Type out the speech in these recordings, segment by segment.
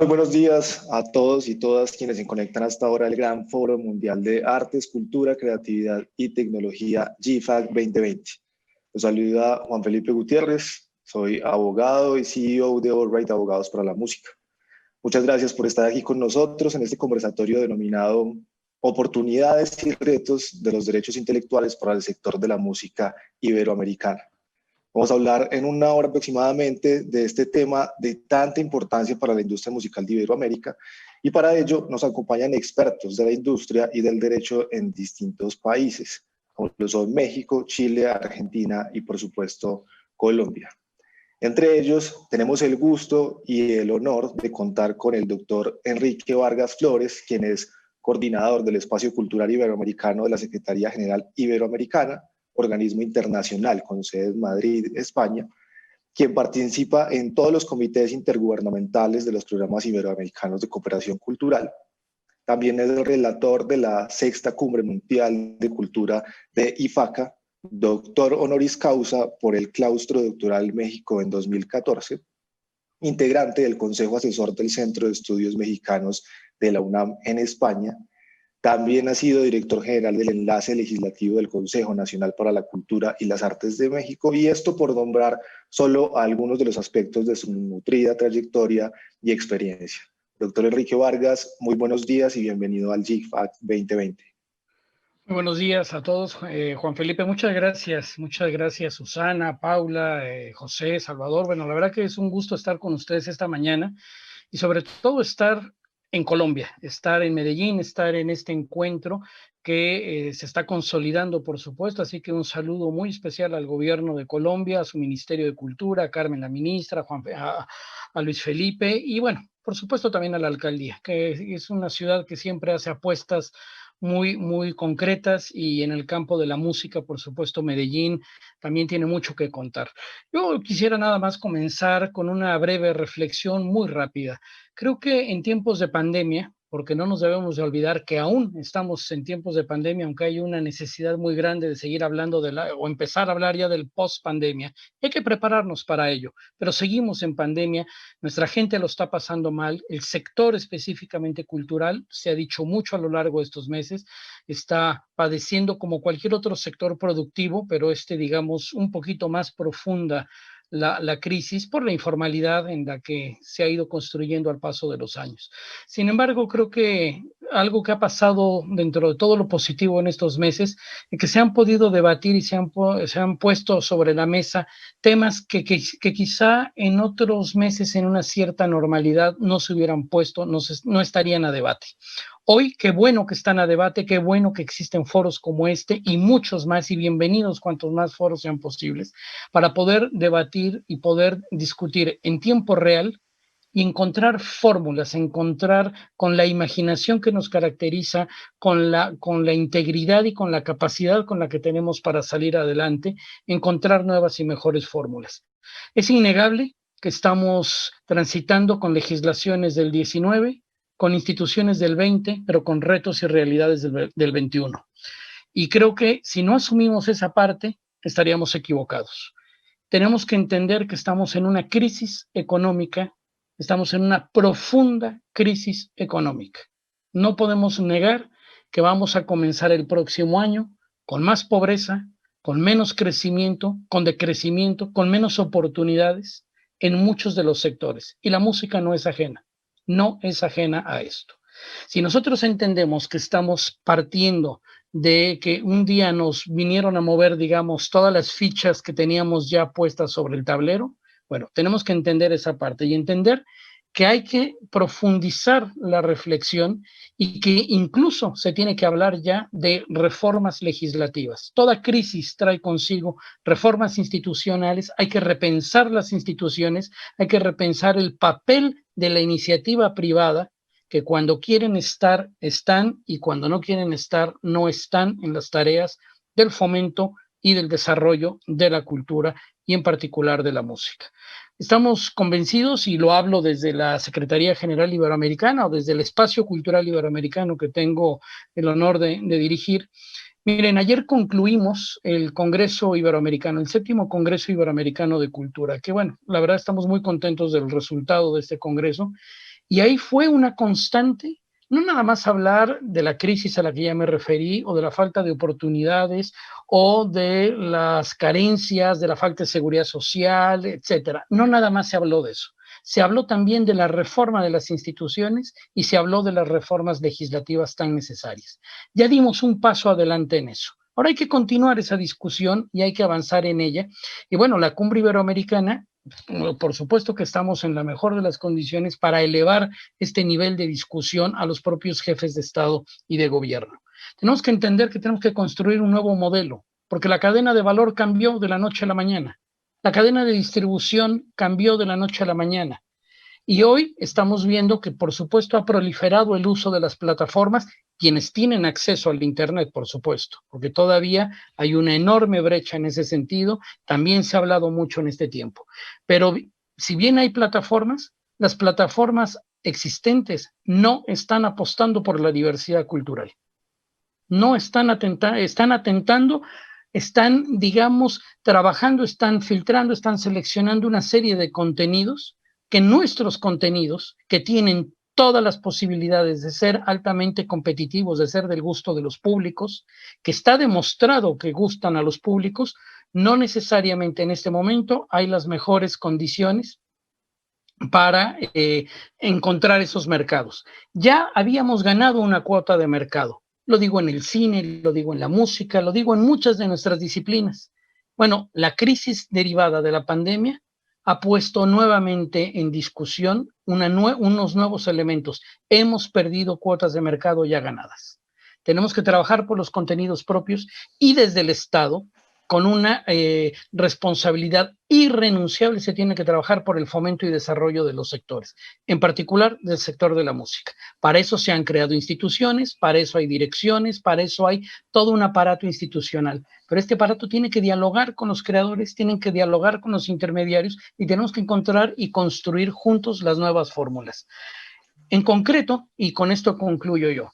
Muy buenos días a todos y todas quienes se conectan hasta ahora al Gran Foro Mundial de Artes, Cultura, Creatividad y Tecnología GIFAC 2020. Los saluda Juan Felipe Gutiérrez, soy abogado y CEO de Allright Abogados para la Música. Muchas gracias por estar aquí con nosotros en este conversatorio denominado Oportunidades y retos de los derechos intelectuales para el sector de la música iberoamericana. Vamos a hablar en una hora aproximadamente de este tema de tanta importancia para la industria musical de Iberoamérica, y para ello nos acompañan expertos de la industria y del derecho en distintos países, como lo son México, Chile, Argentina y por supuesto Colombia. Entre ellos tenemos el gusto y el honor de contar con el doctor Enrique Vargas Flores, quien es coordinador del Espacio Cultural Iberoamericano de la Secretaría General Iberoamericana, organismo internacional con sede en Madrid, España, quien participa en todos los comités intergubernamentales de los programas iberoamericanos de cooperación cultural. También es el relator de la Sexta Cumbre Mundial de Cultura de IFACA, doctor honoris causa por el Claustro Doctoral México en 2014, integrante del Consejo Asesor del Centro de Estudios Mexicanos de la UNAM en España. También ha sido director general del Enlace Legislativo del Consejo Nacional para la Cultura y las Artes de México, y esto por nombrar solo algunos de los aspectos de su nutrida trayectoria y experiencia. Doctor Enrique Vargas, muy buenos días y bienvenido al GIFAC 2020. Muy buenos días a todos. Juan Felipe, muchas gracias Susana, Paula, José, Salvador. Bueno, la verdad que es un gusto estar con ustedes esta mañana y sobre todo estar en Colombia, estar en Medellín, estar en este encuentro que se está consolidando, por supuesto. Así que un saludo muy especial al gobierno de Colombia, a su Ministerio de Cultura, a Carmen la ministra, a Luis Felipe y bueno, por supuesto también a la alcaldía, que es una ciudad que siempre hace apuestas muy concretas, y en el campo de la música, por supuesto, Medellín también tiene mucho que contar. Yo quisiera nada más comenzar con una breve reflexión muy rápida. Creo que en tiempos de pandemia, porque no nos debemos de olvidar que aún estamos en tiempos de pandemia, aunque hay una necesidad muy grande de seguir hablando o empezar a hablar ya del post-pandemia, hay que prepararnos para ello, pero seguimos en pandemia, nuestra gente lo está pasando mal, el sector específicamente cultural, se ha dicho mucho a lo largo de estos meses, está padeciendo como cualquier otro sector productivo, pero digamos, un poquito más profunda la crisis por la informalidad en la que se ha ido construyendo al paso de los años. Sin embargo, creo que algo que ha pasado dentro de todo lo positivo en estos meses es que se han podido debatir y se han puesto sobre la mesa temas que quizá en otros meses en una cierta normalidad no se hubieran puesto, no estarían a debate. Hoy, qué bueno que están a debate, qué bueno que existen foros como este y muchos más, y bienvenidos cuantos más foros sean posibles, para poder debatir y poder discutir en tiempo real y encontrar fórmulas, encontrar con la imaginación que nos caracteriza, con la integridad y con la capacidad con la que tenemos para salir adelante, encontrar nuevas y mejores fórmulas. Es innegable que estamos transitando con legislaciones del 19, con instituciones del 20, pero con retos y realidades del 21. Y creo que si no asumimos esa parte, estaríamos equivocados. Tenemos que entender que estamos en una crisis económica, estamos en una profunda crisis económica. No podemos negar que vamos a comenzar el próximo año con más pobreza, con menos crecimiento, con decrecimiento, con menos oportunidades en muchos de los sectores. Y la música no es ajena a esto. Si nosotros entendemos que estamos partiendo de que un día nos vinieron a mover, digamos, todas las fichas que teníamos ya puestas sobre el tablero, bueno, tenemos que entender esa parte y entender que hay que profundizar la reflexión y que incluso se tiene que hablar ya de reformas legislativas. Toda crisis trae consigo reformas institucionales, hay que repensar las instituciones, hay que repensar el papel de la iniciativa privada, que cuando quieren estar, están, y cuando no quieren estar, no están en las tareas del fomento y del desarrollo de la cultura y en particular de la música. Estamos convencidos, y lo hablo desde la Secretaría General Iberoamericana o desde el Espacio Cultural Iberoamericano que tengo el honor de dirigir. Miren, ayer concluimos el Congreso Iberoamericano, el 7º Congreso Iberoamericano de Cultura, que bueno, la verdad estamos muy contentos del resultado de este congreso. Y ahí fue una constante, no nada más hablar de la crisis a la que ya me referí, o de la falta de oportunidades, o de las carencias, de la falta de seguridad social, etcétera. No nada más se habló de eso. Se habló también de la reforma de las instituciones y se habló de las reformas legislativas tan necesarias. Ya dimos un paso adelante en eso. Ahora hay que continuar esa discusión y hay que avanzar en ella. Y bueno, la cumbre iberoamericana, por supuesto que estamos en la mejor de las condiciones para elevar este nivel de discusión a los propios jefes de Estado y de gobierno. Tenemos que entender que tenemos que construir un nuevo modelo, porque la cadena de valor cambió de la noche a la mañana. La cadena de distribución cambió de la noche a la mañana. Y hoy estamos viendo que, por supuesto, ha proliferado el uso de las plataformas, quienes tienen acceso al Internet, por supuesto, porque todavía hay una enorme brecha en ese sentido. También se ha hablado mucho en este tiempo. Pero si bien hay plataformas, las plataformas existentes no están apostando por la diversidad cultural. No están atentando, están, digamos, trabajando, están filtrando, están seleccionando una serie de contenidos que nuestros contenidos, que tienen todas las posibilidades de ser altamente competitivos, de ser del gusto de los públicos, que está demostrado que gustan a los públicos, no necesariamente en este momento hay las mejores condiciones para encontrar esos mercados. Ya habíamos ganado una cuota de mercado. Lo digo en el cine, lo digo en la música, lo digo en muchas de nuestras disciplinas. Bueno, la crisis derivada de la pandemia ha puesto nuevamente en discusión unos nuevos elementos. Hemos perdido cuotas de mercado ya ganadas. Tenemos que trabajar por los contenidos propios y desde el Estado, con una responsabilidad irrenunciable, se tiene que trabajar por el fomento y desarrollo de los sectores, en particular del sector de la música. Para eso se han creado instituciones, para eso hay direcciones, para eso hay todo un aparato institucional. Pero este aparato tiene que dialogar con los creadores, tienen que dialogar con los intermediarios y tenemos que encontrar y construir juntos las nuevas fórmulas. En concreto, y con esto concluyo yo,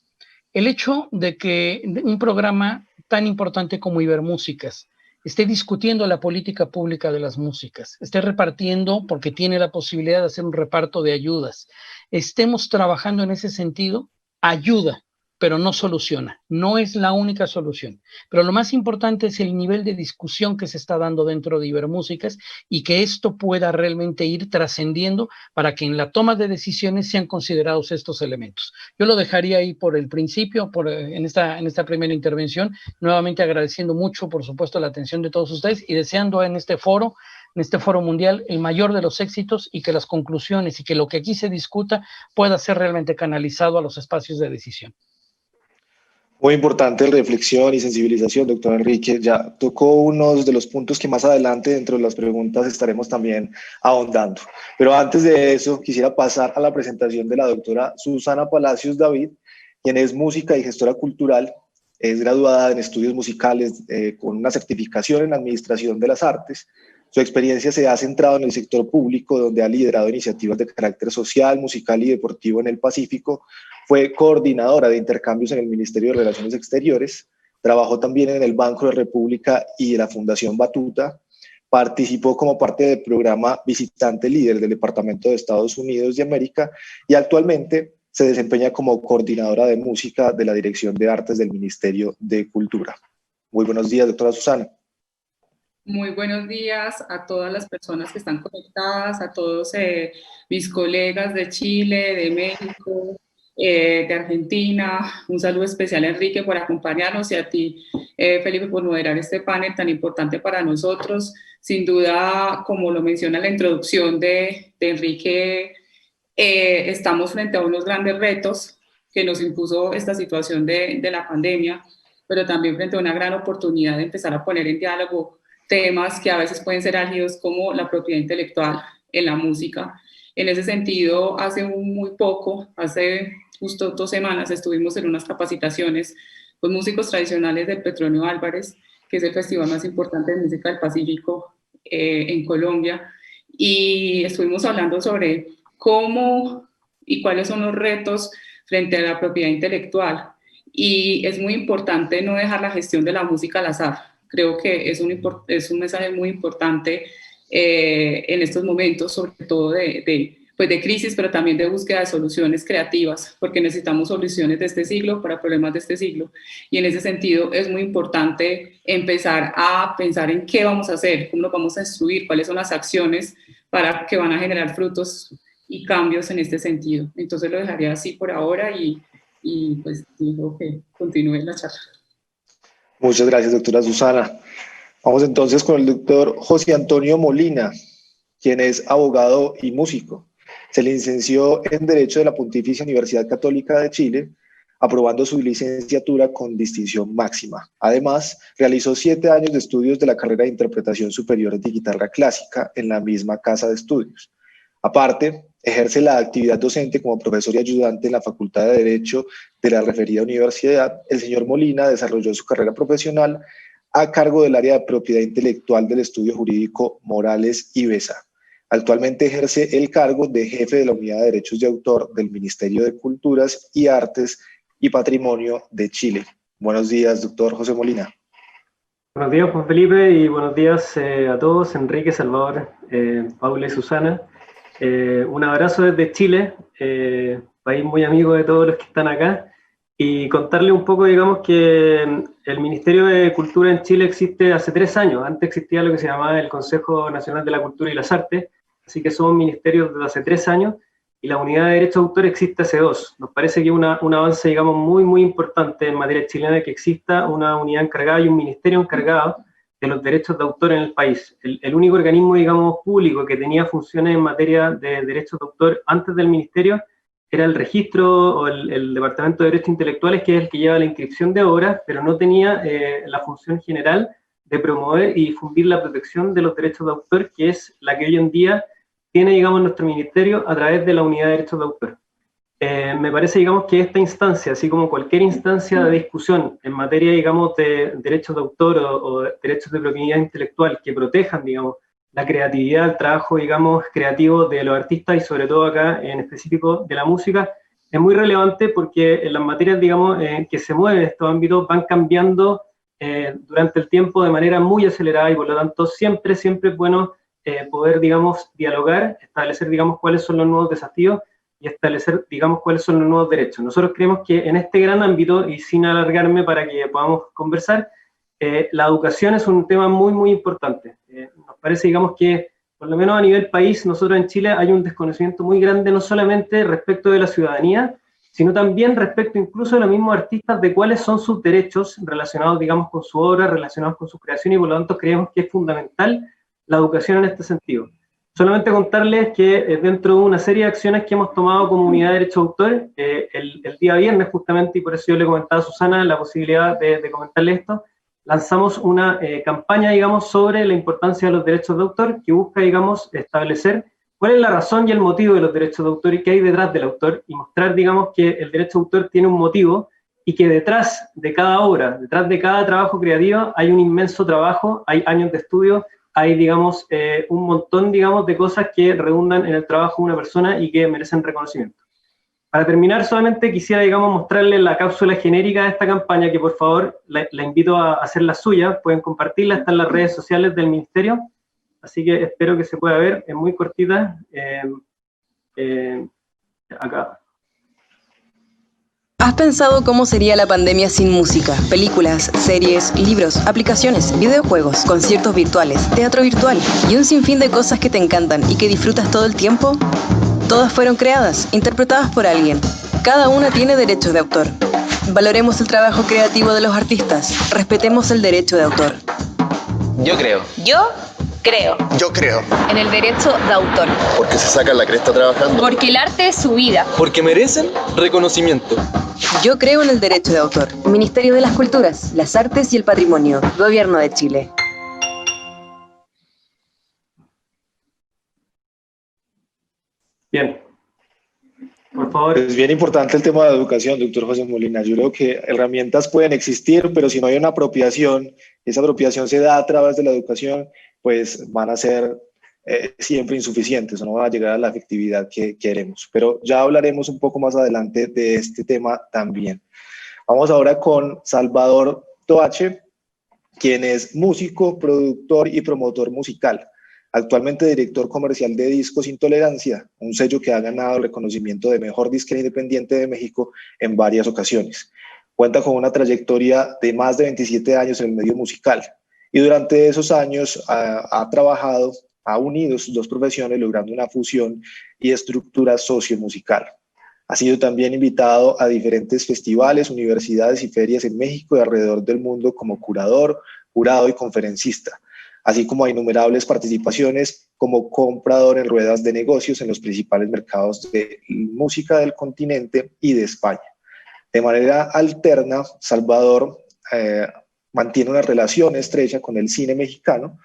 el hecho de que un programa tan importante como Ibermúsicas esté discutiendo la política pública de las músicas, esté repartiendo, porque tiene la posibilidad de hacer un reparto de ayudas, estemos trabajando en ese sentido, ayuda, pero no soluciona, no es la única solución. Pero lo más importante es el nivel de discusión que se está dando dentro de Ibermúsicas y que esto pueda realmente ir trascendiendo para que en la toma de decisiones sean considerados estos elementos. Yo lo dejaría ahí por el principio, en esta primera intervención, nuevamente agradeciendo mucho, por supuesto, la atención de todos ustedes y deseando en este foro mundial, el mayor de los éxitos y que las conclusiones y que lo que aquí se discuta pueda ser realmente canalizado a los espacios de decisión. Muy importante reflexión y sensibilización, doctor Enrique. Ya tocó unos de los puntos que más adelante dentro de las preguntas estaremos también ahondando. Pero antes de eso, quisiera pasar a la presentación de la doctora Susana Palacios David, quien es música y gestora cultural, es graduada en estudios musicales con una certificación en administración de las artes. Su experiencia se ha centrado en el sector público, donde ha liderado iniciativas de carácter social, musical y deportivo en el Pacífico. Fue coordinadora de intercambios en el Ministerio de Relaciones Exteriores. Trabajó también en el Banco de República y la Fundación Batuta. Participó como parte del programa Visitante Líder del Departamento de Estados Unidos de América y actualmente se desempeña como coordinadora de música de la Dirección de Artes del Ministerio de Cultura. Muy buenos días, doctora Susana. Muy buenos días a todas las personas que están conectadas, a todos mis colegas de Chile, de México, de Argentina. Un saludo especial a Enrique por acompañarnos y a ti, Felipe, por moderar este panel tan importante para nosotros. Sin duda, como lo menciona la introducción de Enrique, estamos frente a unos grandes retos que nos impuso esta situación de la pandemia, pero también frente a una gran oportunidad de empezar a poner en diálogo temas que a veces pueden ser álgidos como la propiedad intelectual en la música. En ese sentido, hace muy poco, hace justo 2 semanas, estuvimos en unas capacitaciones con músicos tradicionales del Petronio Álvarez, que es el festival más importante de música del Pacífico en Colombia, y estuvimos hablando sobre cómo y cuáles son los retos frente a la propiedad intelectual. Y es muy importante no dejar la gestión de la música al azar. Creo que es un mensaje muy importante en estos momentos, sobre todo de pues de crisis, pero también de búsqueda de soluciones creativas, porque necesitamos soluciones de este siglo para problemas de este siglo. Y en ese sentido es muy importante empezar a pensar en qué vamos a hacer, cómo nos vamos a instruir, cuáles son las acciones para que van a generar frutos y cambios en este sentido. Entonces lo dejaría así por ahora y pues digo que continúe la charla. Muchas gracias, doctora Susana. Vamos entonces con el doctor José Antonio Molina, quien es abogado y músico. Se licenció en Derecho de la Pontificia Universidad Católica de Chile, aprobando su licenciatura con distinción máxima. Además, realizó 7 años de estudios de la carrera de Interpretación Superior de Guitarra Clásica en la misma casa de estudios. Aparte, ejerce la actividad docente como profesor y ayudante en la Facultad de Derecho de la referida universidad. El señor Molina desarrolló su carrera profesional a cargo del área de propiedad intelectual del estudio jurídico Morales y Besa. Actualmente ejerce el cargo de jefe de la Unidad de Derechos de Autor del Ministerio de Culturas y Artes y Patrimonio de Chile. Buenos días, doctor José Molina. Buenos días, Juan Felipe, y buenos días a todos, Enrique, Salvador, Paula y Susana. Un abrazo desde Chile, país muy amigo de todos los que están acá, y contarle un poco, digamos, que el Ministerio de Cultura en Chile existe hace 3 años. Antes existía lo que se llamaba el Consejo Nacional de la Cultura y las Artes, así que somos ministerios desde hace 3 años, y la Unidad de Derecho de Autor existe hace 2. Nos parece que es un avance, digamos, muy importante en materia chilena que exista una unidad encargada y un ministerio encargado de los derechos de autor en el país. El único organismo, digamos, público que tenía funciones en materia de derechos de autor antes del ministerio era el registro o el Departamento de Derechos Intelectuales, que es el que lleva la inscripción de obras, pero no tenía la función general de promover y difundir la protección de los derechos de autor, que es la que hoy en día tiene, digamos, nuestro ministerio a través de la Unidad de Derechos de Autor. Me parece, digamos, que esta instancia, así como cualquier instancia de discusión en materia, digamos, de derechos de autor o derechos de propiedad intelectual que protejan, digamos, la creatividad, el trabajo, digamos, creativo de los artistas y sobre todo acá en específico de la música, es muy relevante porque en las materias, digamos, que se mueven estos ámbitos van cambiando durante el tiempo de manera muy acelerada y por lo tanto siempre es bueno poder, digamos, dialogar, establecer, digamos, cuáles son los nuevos desafíos y establecer, digamos, cuáles son los nuevos derechos. Nosotros creemos que en este gran ámbito, y sin alargarme para que podamos conversar, la educación es un tema muy importante. Nos parece, digamos, que por lo menos a nivel país, nosotros en Chile hay un desconocimiento muy grande, no solamente respecto de la ciudadanía, sino también respecto incluso de los mismos artistas, de cuáles son sus derechos relacionados, digamos, con su obra, relacionados con su creación, y por lo tanto creemos que es fundamental la educación en este sentido. Solamente contarles que dentro de una serie de acciones que hemos tomado como Unidad de Derecho de Autor, el día viernes justamente, y por eso yo le comentaba a Susana la posibilidad de comentarle esto, lanzamos una campaña, digamos, sobre la importancia de los derechos de autor, que busca, digamos, establecer cuál es la razón y el motivo de los derechos de autor y qué hay detrás del autor, y mostrar, digamos, que el derecho de autor tiene un motivo y que detrás de cada obra, detrás de cada trabajo creativo, hay un inmenso trabajo, hay años de estudio, hay, digamos, un montón, digamos, de cosas que redundan en el trabajo de una persona y que merecen reconocimiento. Para terminar, solamente quisiera, digamos, mostrarles la cápsula genérica de esta campaña, que por favor la invito a hacer la suya, pueden compartirla, está en las redes sociales del Ministerio, así que espero que se pueda ver, es muy cortita, acá. ¿Has pensado cómo sería la pandemia sin música? Películas, series, libros, aplicaciones, videojuegos, conciertos virtuales, teatro virtual y un sinfín de cosas que te encantan y que disfrutas todo el tiempo. Todas fueron creadas, interpretadas por alguien. Cada una tiene derechos de autor. Valoremos el trabajo creativo de los artistas. Respetemos el derecho de autor. Yo creo. Yo creo. Yo creo. En el derecho de autor. Porque se sacan la cresta trabajando. Porque el arte es su vida. Porque merecen reconocimiento. Yo creo en el derecho de autor. Ministerio de las Culturas, las Artes y el Patrimonio. Gobierno de Chile. Bien. Por favor. Es bien importante el tema de la educación, doctor José Molina. Yo creo que herramientas pueden existir, pero si no hay una apropiación, esa apropiación se da a través de la educación, pues van a ser siempre insuficientes o no van a llegar a la efectividad que queremos. Pero ya hablaremos un poco más adelante de este tema también. Vamos ahora con Salvador Toache, quien es músico, productor y promotor musical. Actualmente director comercial de Discos Intolerancia, un sello que ha ganado el reconocimiento de mejor disquera independiente de México en varias ocasiones. Cuenta con una trayectoria de más de 27 años en el medio musical y durante esos años ha unido sus dos profesiones logrando una fusión y estructura sociomusical. Ha sido también invitado a diferentes festivales, universidades y ferias en México y alrededor del mundo como curador, jurado y conferencista, así como a innumerables participaciones como comprador en ruedas de negocios en los principales mercados de música del continente y de España. De manera alterna, Salvador mantiene una relación estrecha con el cine mexicano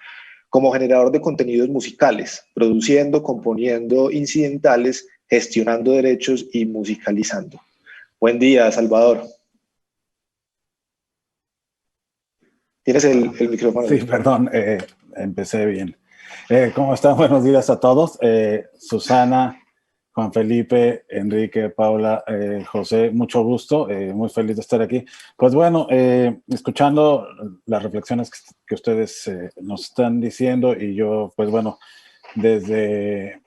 como generador de contenidos musicales, produciendo, componiendo incidentales, gestionando derechos y musicalizando. Buen día, Salvador. Tienes el micrófono. Sí, perdón, empecé bien. ¿Cómo están? Buenos días a todos. Susana, Juan Felipe, Enrique, Paula, José, mucho gusto, muy feliz de estar aquí. Pues bueno, escuchando las reflexiones que ustedes nos están diciendo y yo, pues bueno, desde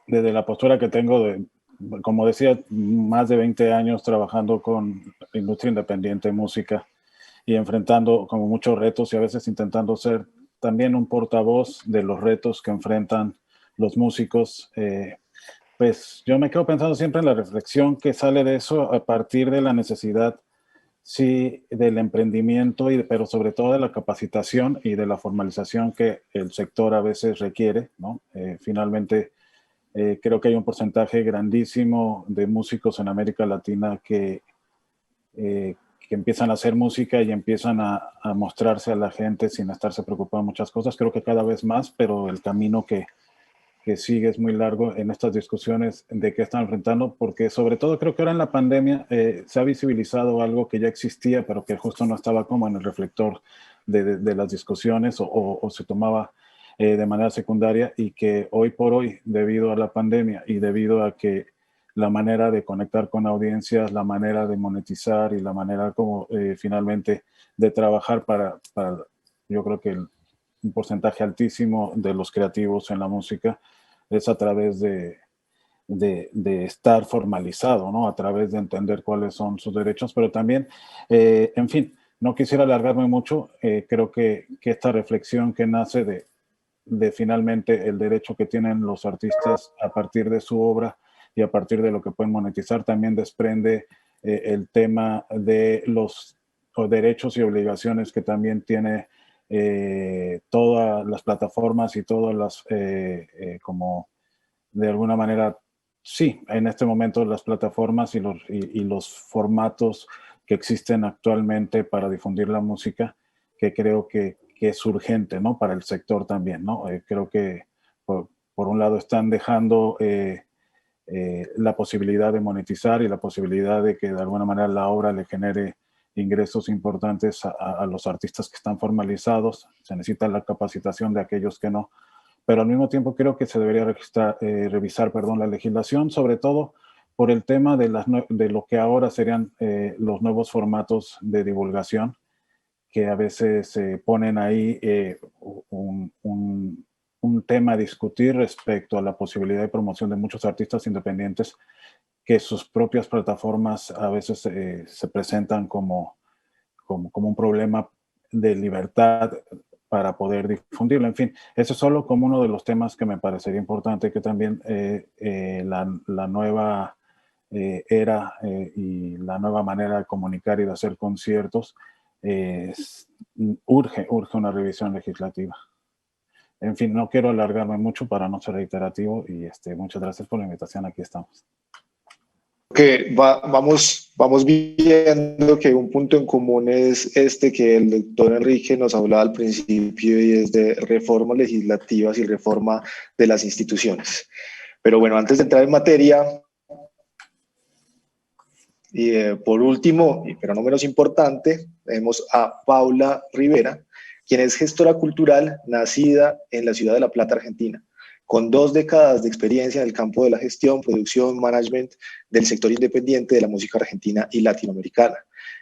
la postura que tengo de, como decía, más de 20 años trabajando con industria independiente, música, y enfrentando como muchos retos y a veces intentando ser también un portavoz de los retos que enfrentan los músicos, pues yo me quedo pensando siempre en la reflexión que sale de eso a partir de la necesidad, sí, del emprendimiento, pero sobre todo de la capacitación y de la formalización que el sector a veces requiere, ¿no? Finalmente, creo que hay un porcentaje grandísimo de músicos en América Latina que empiezan a hacer música y empiezan a mostrarse a la gente sin estarse preocupando de muchas cosas. Creo que cada vez más, pero el camino que sigue es muy largo en estas discusiones de qué están enfrentando, porque sobre todo creo que ahora en la pandemia se ha visibilizado algo que ya existía, pero que justo no estaba como en el reflector de las discusiones o se tomaba de manera secundaria, y que hoy por hoy, debido a la pandemia y debido a que la manera de conectar con audiencias, la manera de monetizar y la manera como finalmente de trabajar para yo creo que un porcentaje altísimo de los creativos en la música es a través de estar formalizado, ¿no? A través de entender cuáles son sus derechos, pero también, en fin, no quisiera alargarme mucho, creo que esta reflexión que nace de finalmente el derecho que tienen los artistas a partir de su obra y a partir de lo que pueden monetizar, también desprende el tema de los derechos y obligaciones que también tiene todas las plataformas y todas las, como de alguna manera, sí, en este momento las plataformas y los formatos que existen actualmente para difundir la música, que creo que es urgente, ¿no? Para el sector también, ¿no? Creo que por un lado están dejando la posibilidad de monetizar y la posibilidad de que de alguna manera la obra le genere ingresos importantes a los artistas que están formalizados. Se necesita la capacitación de aquellos que no, pero al mismo tiempo creo que se debería revisar la legislación, sobre todo por el tema de lo que ahora serían los nuevos formatos de divulgación, que a veces ponen ahí un tema a discutir respecto a la posibilidad de promoción de muchos artistas independientes, que sus propias plataformas a veces se presentan como un problema de libertad para poder difundirlo. En fin, eso es solo como uno de los temas que me parecería importante, que también la nueva era y la nueva manera de comunicar y de hacer conciertos urge una revisión legislativa. En fin, no quiero alargarme mucho para no ser reiterativo y muchas gracias por la invitación, aquí estamos. Que vamos viendo que un punto en común es que el doctor Enrique nos hablaba al principio, y es de reformas legislativas y reforma de las instituciones. Pero bueno, antes de entrar en materia, y por último, pero no menos importante, tenemos a Paula Rivera, quien es gestora cultural nacida en la ciudad de La Plata, Argentina, con 2 décadas de experiencia en el campo de la gestión, producción, management del sector independiente de la música argentina y latinoamericana.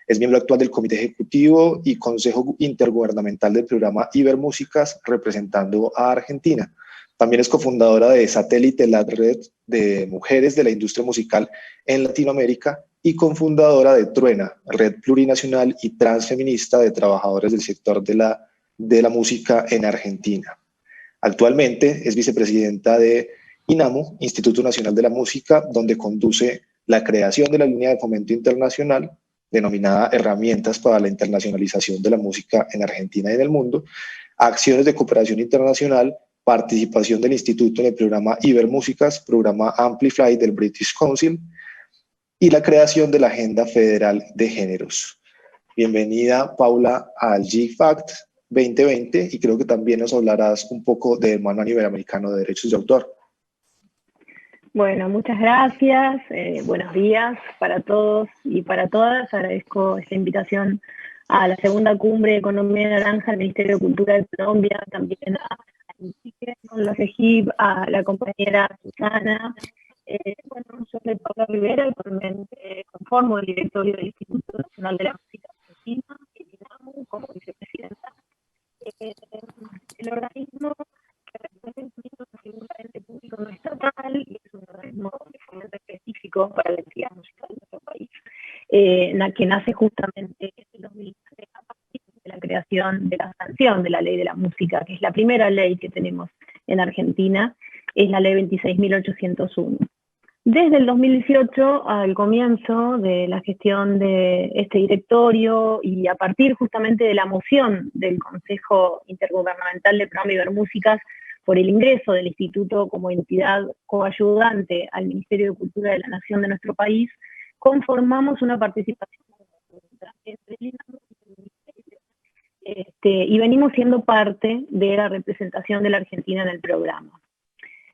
Es miembro actual del Comité Ejecutivo y Consejo Intergubernamental del programa Ibermúsicas, representando a Argentina. También es cofundadora de Satélite, la red de mujeres de la industria musical en Latinoamérica, y cofundadora de Truena, red plurinacional y transfeminista de trabajadores del sector de la música en Argentina. Actualmente es vicepresidenta de INAMU, Instituto Nacional de la Música, donde conduce la creación de la línea de fomento internacional denominada Herramientas para la Internacionalización de la Música en Argentina y en el Mundo, acciones de cooperación internacional, participación del Instituto en el programa Ibermúsicas, programa Amplify del British Council, y la creación de la Agenda Federal de Géneros. Bienvenida, Paula, al GFACT 2020, y creo que también nos hablarás un poco del Manual Iberoamericano de Derechos de Autor. Bueno, muchas gracias, buenos días para todos y para todas. Agradezco esta invitación a la segunda cumbre de Economía Naranja del Ministerio de Cultura de Colombia, también a con la CEGIP, a la compañera Susana. Bueno, yo soy Paula Rivera, actualmente conformo el directorio del Instituto Nacional de la Música Argentina, el INAMU, como vicepresidenta. El organismo que representa una figura de ente público no estatal y es un organismo de fomento específico para la actividad musical de nuestro país, que nace justamente en el 2003 a partir de la creación de la sanción de la Ley de la Música, que es la primera ley que tenemos en Argentina, es la Ley 26.801. Desde el 2018, al comienzo de la gestión de este directorio y a partir justamente de la moción del Consejo Intergubernamental de Programa Ibermúsicas por el ingreso del Instituto como entidad coayudante al Ministerio de Cultura de la Nación de nuestro país, conformamos una participación entre el INAMU y el Ministerio, y venimos siendo parte de la representación de la Argentina en el programa.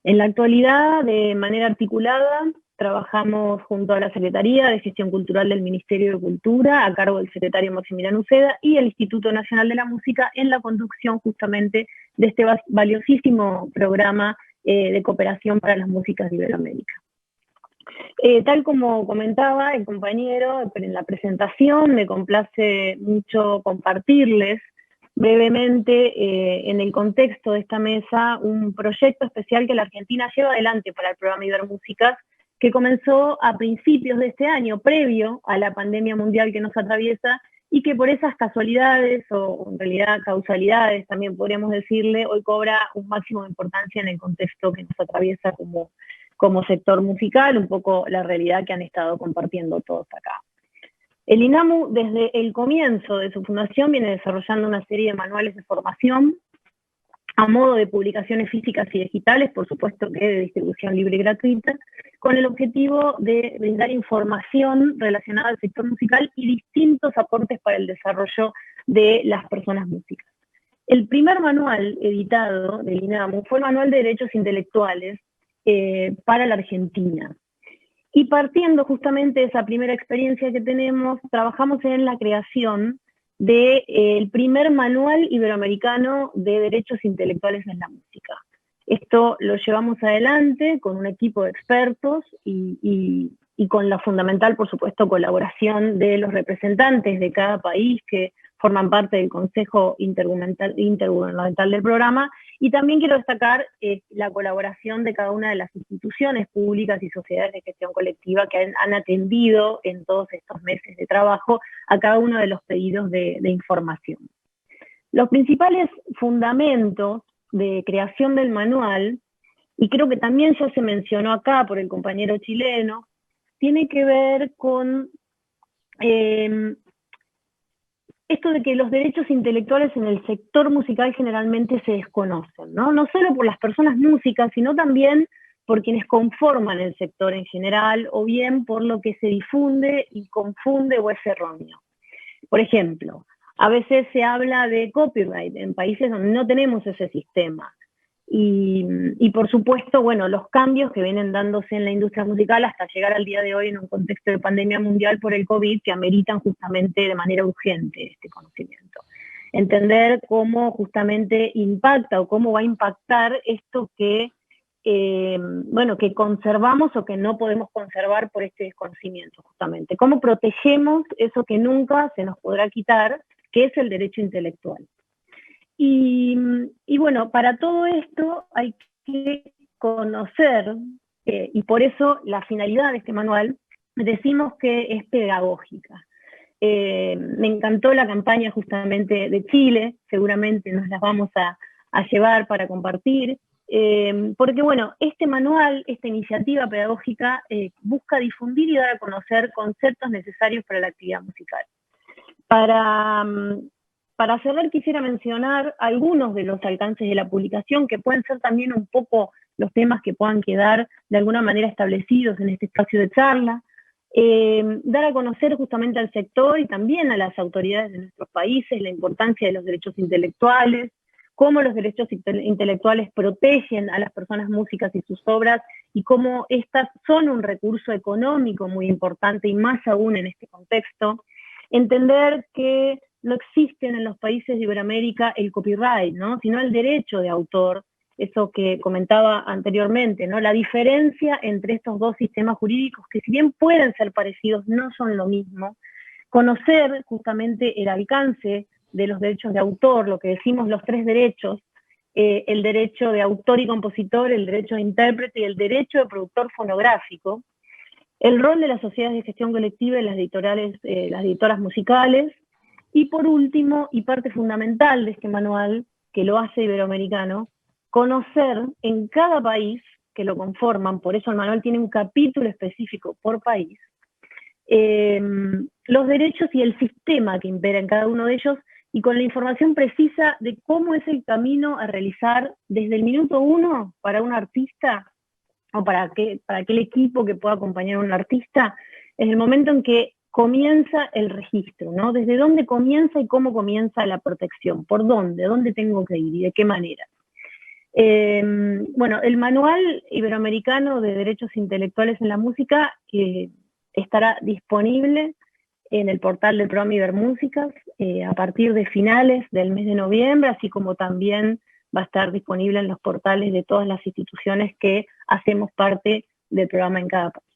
En la actualidad, de manera articulada, trabajamos junto a la Secretaría de Gestión Cultural del Ministerio de Cultura, a cargo del secretario Maximiliano Uceda, y el Instituto Nacional de la Música en la conducción justamente de este valiosísimo programa de cooperación para las músicas de Iberoamérica. Tal como comentaba el compañero en la presentación, me complace mucho compartirles brevemente, en el contexto de esta mesa, un proyecto especial que la Argentina lleva adelante para el programa Ibermúsicas, que comenzó a principios de este año, previo a la pandemia mundial que nos atraviesa, y que por esas casualidades, o en realidad causalidades también podríamos decirle, hoy cobra un máximo de importancia en el contexto que nos atraviesa como sector musical, un poco la realidad que han estado compartiendo todos acá. El INAMU, desde el comienzo de su fundación, viene desarrollando una serie de manuales de formación a modo de publicaciones físicas y digitales, por supuesto que de distribución libre y gratuita, con el objetivo de brindar información relacionada al sector musical y distintos aportes para el desarrollo de las personas músicas. El primer manual editado del INAMU fue el Manual de Derechos Intelectuales para la Argentina. Y partiendo justamente de esa primera experiencia que tenemos, trabajamos en la creación del primer manual iberoamericano de derechos intelectuales en la música. Esto lo llevamos adelante con un equipo de expertos y con la fundamental, por supuesto, colaboración de los representantes de cada país que forman parte del Consejo Intergubernamental del programa, y también quiero destacar la colaboración de cada una de las instituciones públicas y sociedades de gestión colectiva que han atendido en todos estos meses de trabajo a cada uno de los pedidos de información. Los principales fundamentos de creación del manual, y creo que también ya se mencionó acá por el compañero chileno, tiene que ver con esto de que los derechos intelectuales en el sector musical generalmente se desconocen, ¿no? No solo por las personas músicas, sino también por quienes conforman el sector en general, o bien por lo que se difunde y confunde o es erróneo. Por ejemplo, a veces se habla de copyright en países donde no tenemos ese sistema. Y por supuesto, bueno, los cambios que vienen dándose en la industria musical hasta llegar al día de hoy en un contexto de pandemia mundial por el COVID que ameritan justamente de manera urgente este conocimiento. Entender cómo justamente impacta o cómo va a impactar esto que, bueno, que conservamos o que no podemos conservar por este desconocimiento justamente. Cómo protegemos eso que nunca se nos podrá quitar, que es el derecho intelectual. Y bueno, para todo esto hay que conocer, y por eso la finalidad de este manual, decimos que es pedagógica. Me encantó la campaña justamente de Chile, seguramente nos las vamos a llevar para compartir, porque bueno, este manual, esta iniciativa pedagógica busca difundir y dar a conocer conceptos necesarios para la actividad musical. Para cerrar quisiera mencionar algunos de los alcances de la publicación, que pueden ser también un poco los temas que puedan quedar de alguna manera establecidos en este espacio de charla. Dar a conocer justamente al sector y también a las autoridades de nuestros países la importancia de los derechos intelectuales, cómo los derechos intelectuales protegen a las personas músicas y sus obras, y cómo estas son un recurso económico muy importante, y más aún en este contexto. Entender que no existen en los países de Iberoamérica el copyright, ¿no?, sino el derecho de autor, eso que comentaba anteriormente, ¿no?, la diferencia entre estos dos sistemas jurídicos, que si bien pueden ser parecidos, no son lo mismo. Conocer justamente el alcance de los derechos de autor, lo que decimos los tres derechos, el derecho de autor y compositor, el derecho de intérprete y el derecho de productor fonográfico, el rol de las sociedades de gestión colectiva y las editoras musicales, y por último, y parte fundamental de este manual, que lo hace iberoamericano, conocer en cada país que lo conforman, por eso el manual tiene un capítulo específico por país, los derechos y el sistema que impera en cada uno de ellos, y con la información precisa de cómo es el camino a realizar desde el minuto 1 para un artista, o para aquel equipo que pueda acompañar a un artista, es el momento en que comienza el registro, ¿no? Desde dónde comienza y cómo comienza la protección, por dónde tengo que ir y de qué manera. Bueno, el Manual Iberoamericano de Derechos Intelectuales en la Música estará disponible en el portal del programa Ibermúsicas a partir de finales del mes de noviembre, así como también va a estar disponible en los portales de todas las instituciones que hacemos parte del programa en cada país.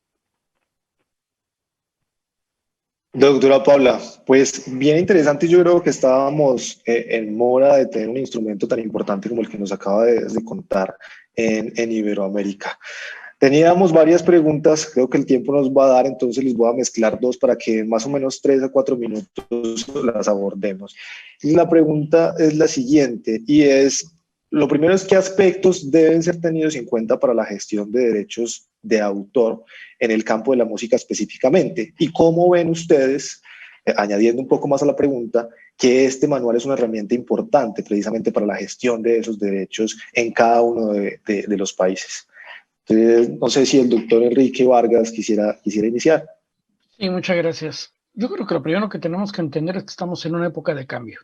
Doctora Paula, pues bien interesante. Yo creo que estábamos en mora de tener un instrumento tan importante como el que nos acaba de contar en Iberoamérica. Teníamos varias preguntas, creo que el tiempo nos va a dar, entonces les voy a mezclar dos para que en más o menos 3 a 4 minutos las abordemos. Y la pregunta es la siguiente, y es, lo primero es qué aspectos deben ser tenidos en cuenta para la gestión de derechos de autor en el campo de la música específicamente, y cómo ven ustedes, añadiendo un poco más a la pregunta, que este manual es una herramienta importante precisamente para la gestión de esos derechos en cada uno de los países. Entonces, no sé si el doctor Enrique Vargas quisiera iniciar. Sí, muchas gracias. Yo creo que lo primero que tenemos que entender es que estamos en una época de cambio.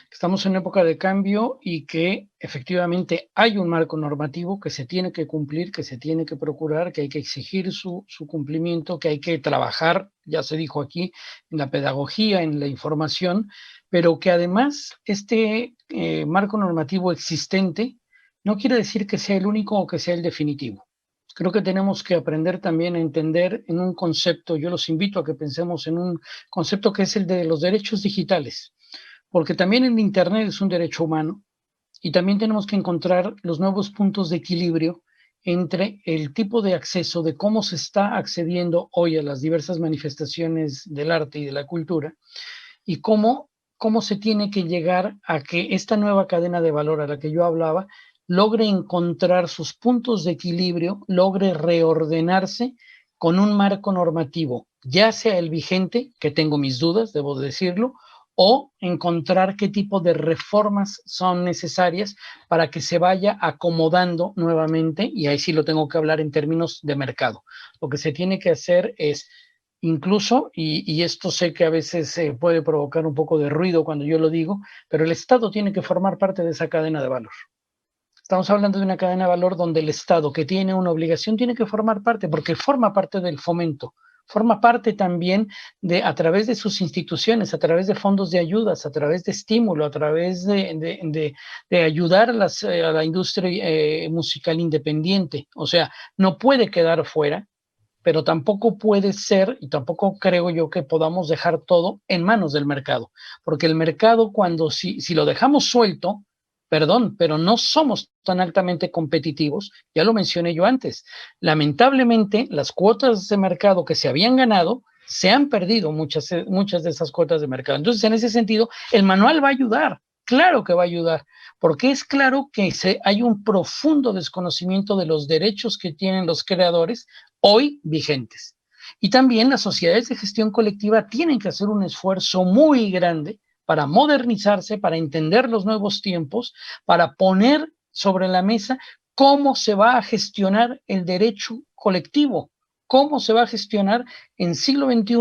Estamos en una época de cambio y que efectivamente hay un marco normativo que se tiene que cumplir, que se tiene que procurar, que hay que exigir su cumplimiento, que hay que trabajar, ya se dijo aquí, en la pedagogía, en la información, pero que además este marco normativo existente no quiere decir que sea el único o que sea el definitivo. Creo que tenemos que aprender también a entender en un concepto, yo los invito a que pensemos en un concepto que es el de los derechos digitales, porque también el Internet es un derecho humano y también tenemos que encontrar los nuevos puntos de equilibrio entre el tipo de acceso, de cómo se está accediendo hoy a las diversas manifestaciones del arte y de la cultura, y cómo se tiene que llegar a que esta nueva cadena de valor a la que yo hablaba logre encontrar sus puntos de equilibrio, logre reordenarse con un marco normativo, ya sea el vigente, que tengo mis dudas, debo decirlo, o encontrar qué tipo de reformas son necesarias para que se vaya acomodando nuevamente, y ahí sí lo tengo que hablar en términos de mercado. Lo que se tiene que hacer es incluso, y esto sé que a veces puede provocar un poco de ruido cuando yo lo digo, pero el Estado tiene que formar parte de esa cadena de valor. Estamos hablando de una cadena de valor donde el Estado, que tiene una obligación, tiene que formar parte, porque forma parte del fomento, forma parte también a través de sus instituciones, a través de fondos de ayudas, a través de estímulo, a través de ayudar a la industria musical independiente. O sea, no puede quedar fuera, pero tampoco puede ser, y tampoco creo yo que podamos dejar todo en manos del mercado, porque el mercado, si lo dejamos suelto, Perdón, pero no somos tan altamente competitivos, ya lo mencioné yo antes. Lamentablemente, las cuotas de mercado que se habían ganado, se han perdido muchas de esas cuotas de mercado. Entonces, en ese sentido, el manual va a ayudar, claro que va a ayudar, porque es claro que hay un profundo desconocimiento de los derechos que tienen los creadores hoy vigentes. Y también las sociedades de gestión colectiva tienen que hacer un esfuerzo muy grande para modernizarse, para entender los nuevos tiempos, para poner sobre la mesa cómo se va a gestionar el derecho colectivo, cómo se va a gestionar en siglo XXI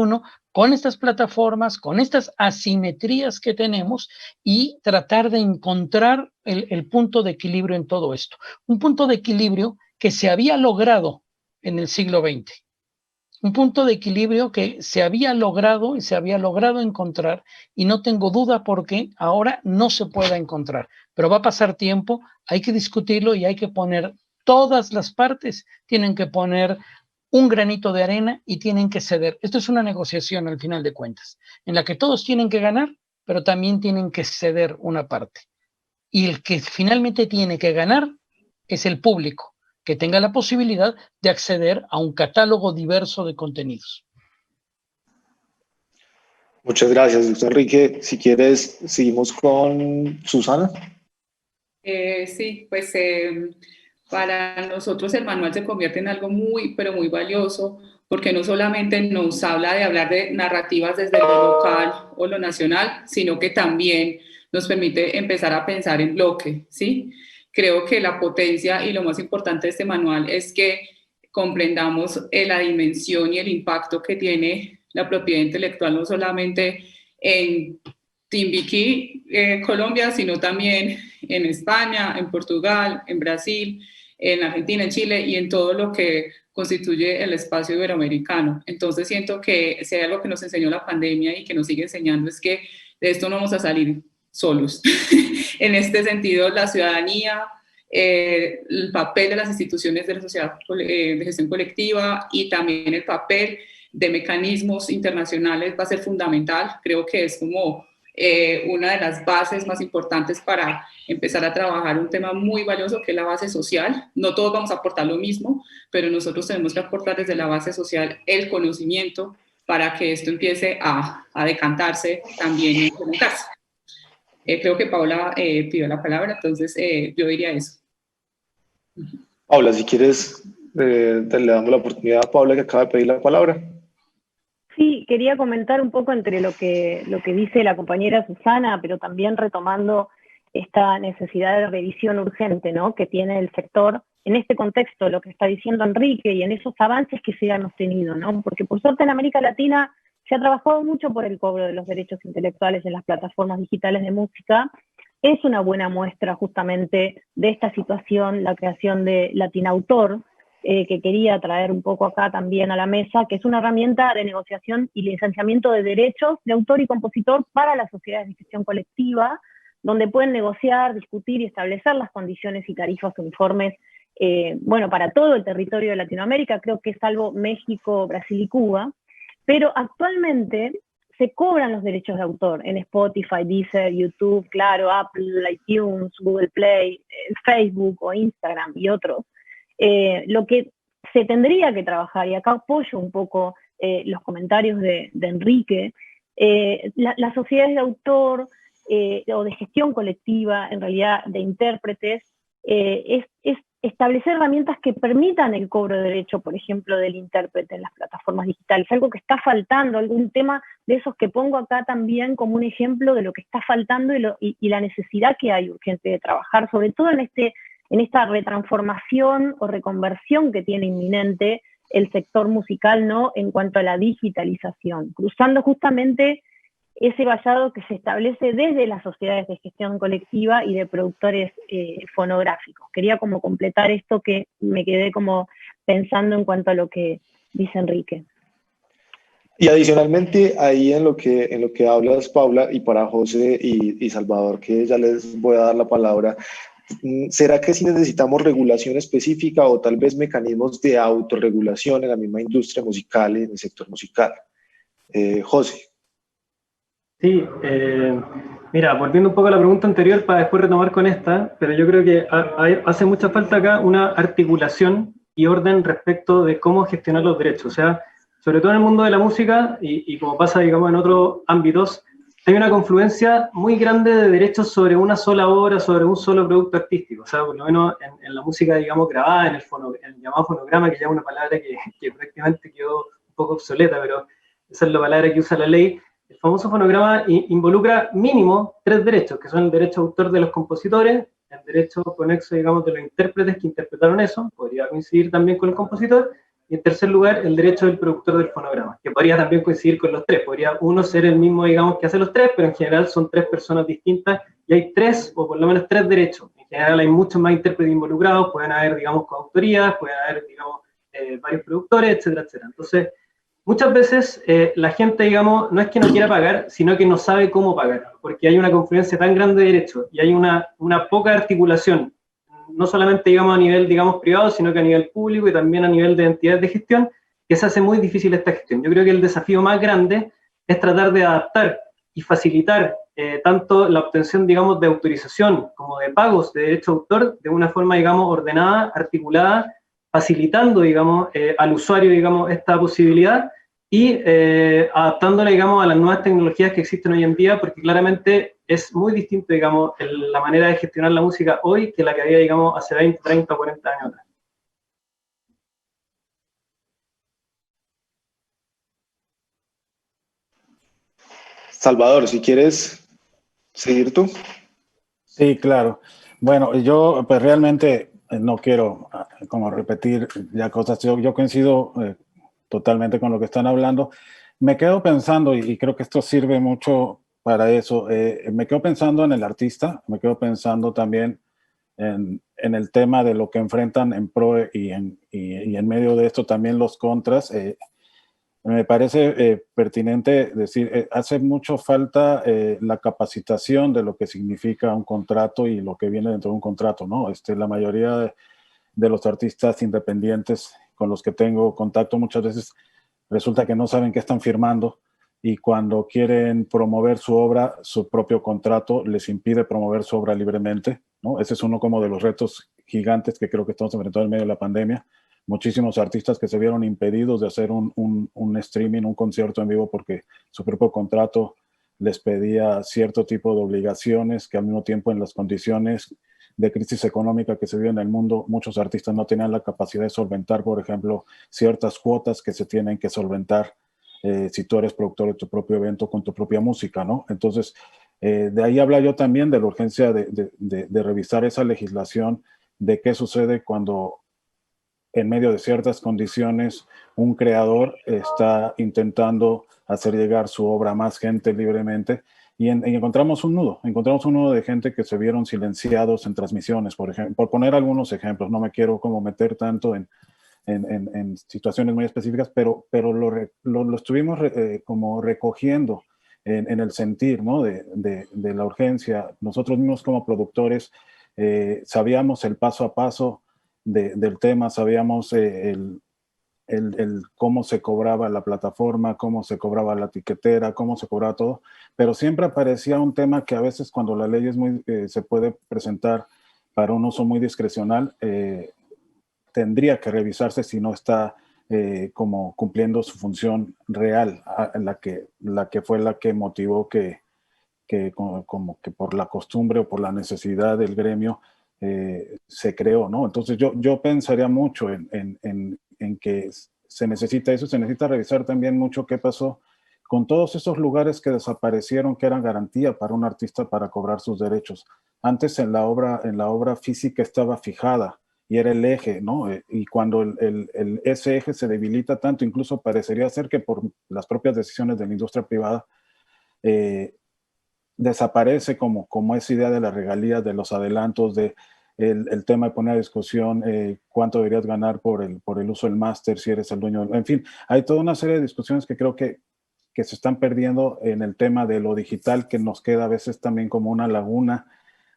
con estas plataformas, con estas asimetrías que tenemos y tratar de encontrar el punto de equilibrio en todo esto. Un punto de equilibrio que se había logrado en el siglo XX. Un punto de equilibrio que se había logrado y se había logrado encontrar, y no tengo duda por qué ahora no se pueda encontrar. Pero va a pasar tiempo, hay que discutirlo y hay que poner, todas las partes tienen que poner un granito de arena y tienen que ceder. Esto es una negociación al final de cuentas, en la que todos tienen que ganar, pero también tienen que ceder una parte. Y el que finalmente tiene que ganar es el público, que tenga la posibilidad de acceder a un catálogo diverso de contenidos. Muchas gracias, doctor Enrique. Si quieres, seguimos con Susana. Sí, pues para nosotros el manual se convierte en algo muy, pero muy valioso, porque no solamente nos habla de hablar de narrativas desde lo local o lo nacional, sino que también nos permite empezar a pensar en bloque, ¿sí? Creo que la potencia y lo más importante de este manual es que comprendamos la dimensión y el impacto que tiene la propiedad intelectual, no solamente en Timbiquí, Colombia, sino también en España, en Portugal, en Brasil, en Argentina, en Chile y en todo lo que constituye el espacio iberoamericano. Entonces siento que si hay algo que nos enseñó la pandemia y que nos sigue enseñando es que de esto no vamos a salir solos. En este sentido, la ciudadanía, el papel de las instituciones de la sociedad de gestión colectiva y también el papel de mecanismos internacionales va a ser fundamental. Creo que es como una de las bases más importantes para empezar a trabajar un tema muy valioso que es la base social. No todos vamos a aportar lo mismo, pero nosotros tenemos que aportar desde la base social el conocimiento para que esto empiece a decantarse también y implementarse. Creo que Paula pidió la palabra, entonces yo diría eso. Paula, si quieres, le damos la oportunidad a Paula que acaba de pedir la palabra. Sí, quería comentar un poco entre lo que dice la compañera Susana, pero también retomando esta necesidad de revisión urgente, ¿no?, que tiene el sector en este contexto, lo que está diciendo Enrique, y en esos avances que se han obtenido, ¿no? Porque por suerte en América Latina se ha trabajado mucho por el cobro de los derechos intelectuales en las plataformas digitales de música. Es una buena muestra justamente de esta situación, la creación de Latinautor, que quería traer un poco acá también a la mesa, que es una herramienta de negociación y licenciamiento de derechos de autor y compositor para las sociedades de gestión colectiva, donde pueden negociar, discutir y establecer las condiciones y tarifas uniformes, bueno, para todo el territorio de Latinoamérica, creo que salvo México, Brasil y Cuba, pero actualmente se cobran los derechos de autor en Spotify, Deezer, YouTube, Claro, Apple, iTunes, Google Play, Facebook o Instagram y otros. Lo que se tendría que trabajar, y acá apoyo un poco los comentarios de Enrique, las sociedades de autor o de gestión colectiva, en realidad de intérpretes, es establecer herramientas que permitan el cobro de derecho, por ejemplo, del intérprete en las plataformas digitales, algo que está faltando, algún tema de esos que pongo acá también como un ejemplo de lo que está faltando y la necesidad que hay urgente de trabajar, sobre todo en esta retransformación o reconversión que tiene inminente el sector musical, ¿no?, en cuanto a la digitalización, cruzando justamente ese vallado que se establece desde las sociedades de gestión colectiva y de productores fonográficos. Quería como completar esto que me quedé como pensando en cuanto a lo que dice Enrique. Y adicionalmente, ahí en lo que hablas, Paula, y para José y Salvador, que ya les voy a dar la palabra, ¿será que sí necesitamos regulación específica o tal vez mecanismos de autorregulación en la misma industria musical y en el sector musical? José. Sí, mira, volviendo un poco a la pregunta anterior para después retomar con esta, pero yo creo que hace mucha falta acá una articulación y orden respecto de cómo gestionar los derechos. O sea, sobre todo en el mundo de la música y como pasa, digamos, en otros ámbitos, hay una confluencia muy grande de derechos sobre una sola obra, sobre un solo producto artístico. O sea, por lo menos en la música, digamos, grabada, en el llamado fonograma, que ya es una palabra que prácticamente quedó un poco obsoleta, pero esa es la palabra que usa la ley. El famoso fonograma involucra mínimo 3 derechos, que son el derecho de autor de los compositores, el derecho conexo, digamos, de los intérpretes que interpretaron eso, podría coincidir también con el compositor, y en tercer lugar, el derecho del productor del fonograma, que podría también coincidir con los 3. Podría uno ser el mismo, digamos, que hace los 3, pero en general son 3 personas distintas y hay 3, o por lo menos 3 derechos. En general hay muchos más intérpretes involucrados, pueden haber, digamos, coautorías, pueden haber, digamos, varios productores, etcétera, etcétera. Entonces, muchas veces la gente, digamos, no es que no quiera pagar, sino que no sabe cómo pagar, porque hay una confluencia tan grande de derechos y hay una poca articulación, no solamente, digamos, a nivel, digamos, privado, sino que a nivel público y también a nivel de entidades de gestión, que se hace muy difícil esta gestión. Yo creo que el desafío más grande es tratar de adaptar y facilitar tanto la obtención, digamos, de autorización como de pagos de derecho de autor de una forma, digamos, ordenada, articulada, facilitando, digamos, al usuario, digamos, esta posibilidad y adaptándola, digamos, a las nuevas tecnologías que existen hoy en día, porque claramente es muy distinto, digamos, la manera de gestionar la música hoy que la que había, digamos, hace 20, 30 o 40 años atrás. Salvador, si quieres seguir tú. Sí, claro. Bueno, yo pues realmente no quiero como repetir ya cosas. Yo coincido totalmente con lo que están hablando. Me quedo pensando, y creo que esto sirve mucho para eso, me quedo pensando en el artista, me quedo pensando también en el tema de lo que enfrentan en pro y en medio de esto también los contras. Me parece pertinente decir, hace mucho falta la capacitación de lo que significa un contrato y lo que viene dentro de un contrato, ¿no? La mayoría de los artistas independientes con los que tengo contacto muchas veces resulta que no saben qué están firmando y cuando quieren promover su obra, su propio contrato les impide promover su obra libremente, ¿no? Ese es uno como de los retos gigantes que creo que estamos enfrentando en medio de la pandemia. Muchísimos artistas que se vieron impedidos de hacer un streaming, un concierto en vivo porque su propio contrato les pedía cierto tipo de obligaciones que al mismo tiempo en las condiciones de crisis económica que se vive en el mundo, muchos artistas no tenían la capacidad de solventar, por ejemplo, ciertas cuotas que se tienen que solventar si tú eres productor de tu propio evento con tu propia música, ¿no? Entonces, de ahí habla yo también de la urgencia de revisar esa legislación, de qué sucede cuando en medio de ciertas condiciones un creador está intentando hacer llegar su obra a más gente libremente y encontramos un nudo de gente que se vieron silenciados en transmisiones, por ejemplo, por poner algunos ejemplos, no me quiero como meter tanto en situaciones muy específicas, pero lo estuvimos como recogiendo en el sentir, ¿no? de la urgencia. Nosotros mismos como productores sabíamos el paso a paso del tema, sabíamos cómo se cobraba la plataforma, cómo se cobraba la etiquetera, cómo se cobraba todo, pero siempre aparecía un tema que a veces cuando la ley es se puede presentar para un uso muy discrecional, tendría que revisarse si no está como cumpliendo su función real, la que fue la que motivó que como que por la costumbre o por la necesidad del gremio se creó, ¿no? Entonces yo pensaría mucho en que se necesita eso, se necesita revisar también mucho qué pasó con todos esos lugares que desaparecieron, que eran garantía para un artista para cobrar sus derechos. Antes en la obra física estaba fijada y era el eje, ¿no? Y cuando ese eje se debilita tanto, incluso parecería ser que por las propias decisiones de la industria privada, desaparece como esa idea de las regalías, de los adelantos, el tema de poner a discusión cuánto deberías ganar por el uso del máster, si eres el dueño. En fin, hay toda una serie de discusiones que creo que se están perdiendo en el tema de lo digital, que nos queda a veces también como una laguna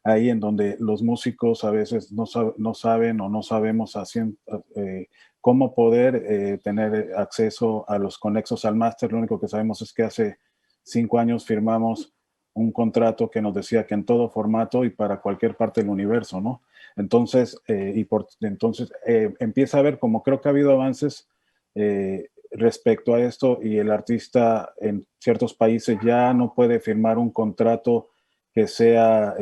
ahí en donde los músicos a veces no saben o no sabemos cómo poder tener acceso a los conexos al máster. Lo único que sabemos es que hace 5 años firmamos un contrato que nos decía que en todo formato y para cualquier parte del universo, ¿no? Entonces, empieza a haber, como creo que ha habido avances respecto a esto, y el artista en ciertos países ya no puede firmar un contrato que sea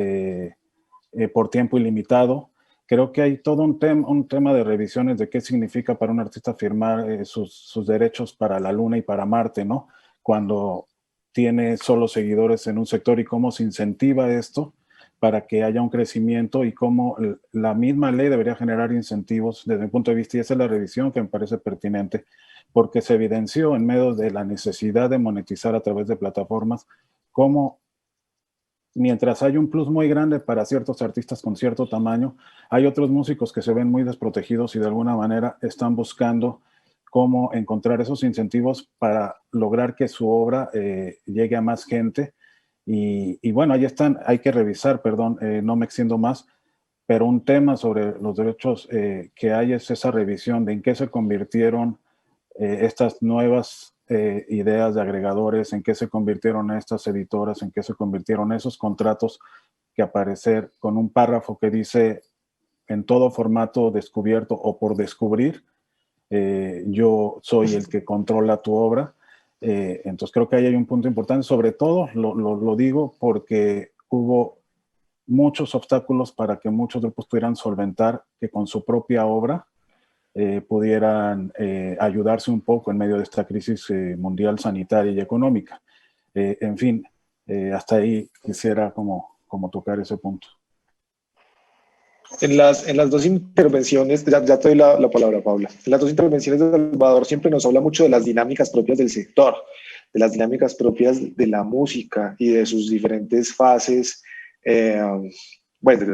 por tiempo ilimitado. Creo que hay todo un tema de revisiones de qué significa para un artista firmar sus derechos para la Luna y para Marte, ¿no? Cuando tiene solo seguidores en un sector, y cómo se incentiva esto para que haya un crecimiento, y cómo la misma ley debería generar incentivos desde mi punto de vista, y esa es la revisión que me parece pertinente, porque se evidenció en medio de la necesidad de monetizar a través de plataformas, cómo mientras hay un plus muy grande para ciertos artistas con cierto tamaño, hay otros músicos que se ven muy desprotegidos y de alguna manera están buscando cómo encontrar esos incentivos para lograr que su obra llegue a más gente. Y bueno, ahí están, hay que revisar, perdón, no me extiendo más, pero un tema sobre los derechos que hay es esa revisión de en qué se convirtieron estas nuevas ideas de agregadores, en qué se convirtieron estas editoras, en qué se convirtieron esos contratos que aparecer con un párrafo que dice en todo formato descubierto o por descubrir, yo soy el que controla tu obra. Entonces creo que ahí hay un punto importante, sobre todo lo digo porque hubo muchos obstáculos para que muchos grupos pudieran solventar que con su propia obra pudieran ayudarse un poco en medio de esta crisis mundial sanitaria y económica. En fin, hasta ahí quisiera como tocar ese punto. En las dos intervenciones, ya te doy la palabra, Paula. En las dos intervenciones de Salvador siempre nos habla mucho de las dinámicas propias del sector, de las dinámicas propias de la música y de sus diferentes fases, de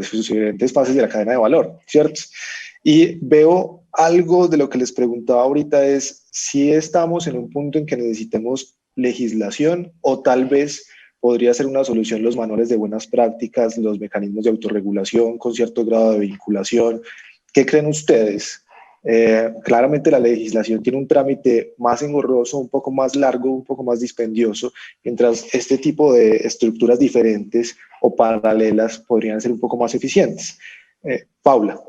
sus diferentes fases de la cadena de valor, ¿cierto? Y veo algo de lo que les preguntaba ahorita, es si estamos en un punto en que necesitemos legislación, o tal vez podría ser una solución los manuales de buenas prácticas, los mecanismos de autorregulación con cierto grado de vinculación. ¿Qué creen ustedes? Claramente la legislación tiene un trámite más engorroso, un poco más largo, un poco más dispendioso, mientras este tipo de estructuras diferentes o paralelas podrían ser un poco más eficientes. Paula.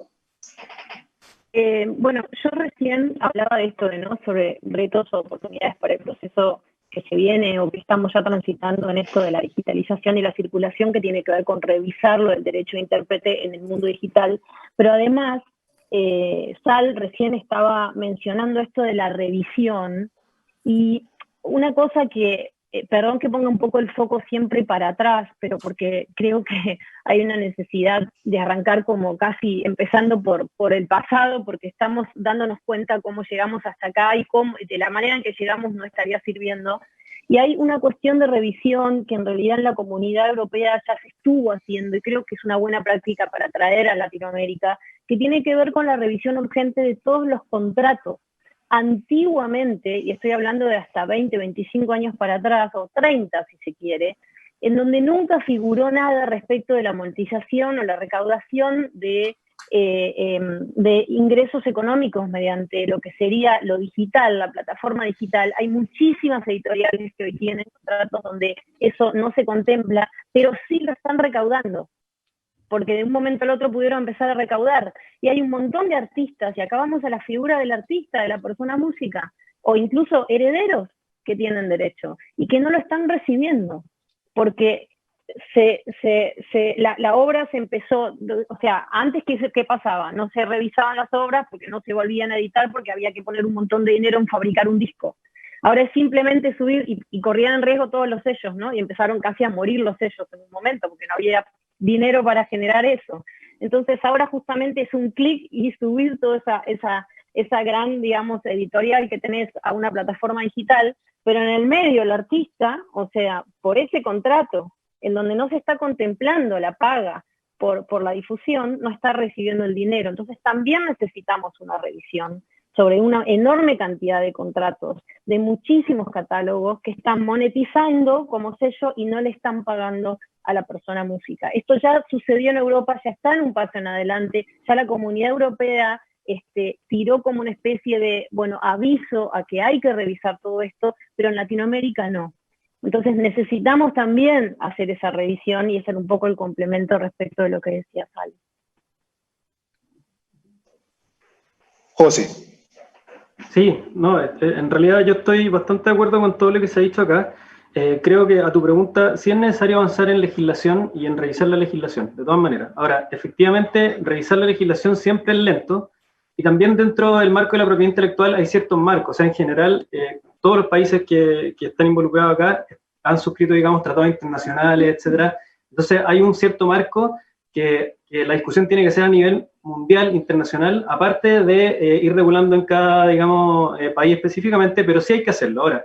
Bueno, yo recién hablaba de esto, ¿no? Sobre retos o oportunidades para el proceso que se viene o que estamos ya transitando en esto de la digitalización y la circulación, que tiene que ver con revisar lo del derecho de intérprete en el mundo digital. Pero además, Sal recién estaba mencionando esto de la revisión, y una cosa que, perdón que ponga un poco el foco siempre para atrás, pero porque creo que hay una necesidad de arrancar como casi empezando por el pasado, porque estamos dándonos cuenta cómo llegamos hasta acá y cómo, de la manera en que llegamos no estaría sirviendo. Y hay una cuestión de revisión que en realidad en la comunidad europea ya se estuvo haciendo, y creo que es una buena práctica para traer a Latinoamérica, que tiene que ver con la revisión urgente de todos los contratos. Antiguamente, y estoy hablando de hasta 20, 25 años para atrás, o 30 si se quiere, en donde nunca figuró nada respecto de la monetización o la recaudación de ingresos económicos mediante lo que sería lo digital, la plataforma digital. Hay muchísimas editoriales que hoy tienen contratos donde eso no se contempla, pero sí lo están recaudando, porque de un momento al otro pudieron empezar a recaudar. Y hay un montón de artistas, y acá vamos a la figura del artista, de la persona música, o incluso herederos que tienen derecho, y que no lo están recibiendo, porque la obra se empezó, o sea, antes ¿qué pasaba? No se revisaban las obras porque no se volvían a editar, porque había que poner un montón de dinero en fabricar un disco. Ahora es simplemente subir, y corrían en riesgo todos los sellos, ¿no? Y empezaron casi a morir los sellos en un momento, porque no había dinero para generar eso. Entonces ahora justamente es un clic y subir toda esa gran, digamos, editorial que tenés a una plataforma digital, pero en el medio el artista, o sea, por ese contrato, en donde no se está contemplando la paga por la difusión, no está recibiendo el dinero. Entonces también necesitamos una revisión sobre una enorme cantidad de contratos, de muchísimos catálogos que están monetizando como sello y no le están pagando a la persona música. Esto ya sucedió en Europa, ya está en un paso en adelante, ya la Comunidad Europea tiró como una especie de, aviso a que hay que revisar todo esto, pero en Latinoamérica no. Entonces necesitamos también hacer esa revisión y hacer un poco el complemento respecto de lo que decía Sal. José. Sí, no, en realidad yo estoy bastante de acuerdo con todo lo que se ha dicho acá. Creo que a tu pregunta, sí es necesario avanzar en legislación y en revisar la legislación, de todas maneras. Ahora, efectivamente, revisar la legislación siempre es lento, y también dentro del marco de la propiedad intelectual hay ciertos marcos. O sea, en general, todos los países que están involucrados acá han suscrito, digamos, tratados internacionales, etcétera. Entonces, hay un cierto marco que la discusión tiene que ser a nivel mundial, internacional, aparte de ir regulando en cada, digamos, país específicamente, pero sí hay que hacerlo. Ahora,